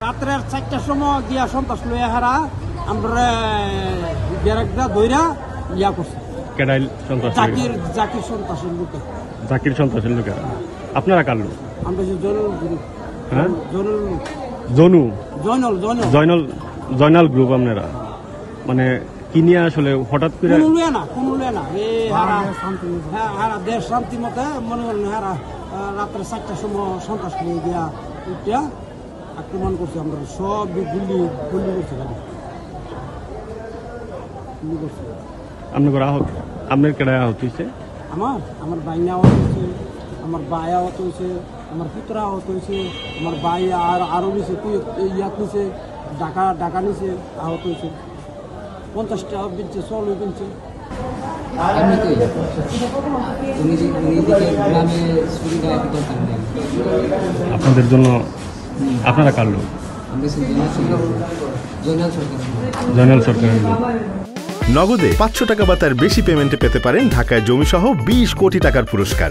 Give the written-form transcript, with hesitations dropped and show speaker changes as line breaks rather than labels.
রাত্রের 4টার সময় গিয়া সন্ত্রাস লইয়া হারা আমরা ব্যারাকটা দইরা ইয়া করছি।
কেডাইল সন্ত্রাস?
জাকির সন্ত্রাসের লোক।
জাকির সন্ত্রাসের লোকেরা। আপনারা কার লোক?
আমরা যে জয়নুল গ্রুপ।
হ্যাঁ, জয়নাল গ্রুপ। আপনারা মানে কি নিয়ে আসলে হঠাৎ করে?
কোনো লয়ে না হারা দেশ শান্তি মতে মনে করেন হারা রাত্রে 4টার সময় সন্ত্রাস লিয়ে গিয়া উঠিয়া আক্রমণ করছে। আমরা সব গুলি করছি গাড়ি করছি।
আপনার কেডা আহত হয়েছে?
আমার বাইনা আহত হয়েছে, আমার বাই আহত হয়েছে, আমার পুত্রা আহত হয়েছে, আমার বাই আরো নিছে ইয়াত নিছে, ডাকা নিছে, আহত হয়েছে। 50টা বিনছে, 100 বিনছে।
আপনাদের জন্য আপনারা কার লোক? জয়নাল সরকারের লোক।
নগদে 500 টাকা বা তার বেশি পেমেন্টে পেতে পারেন ঢাকায় জমিসহ 20 কোটি টাকার পুরস্কার।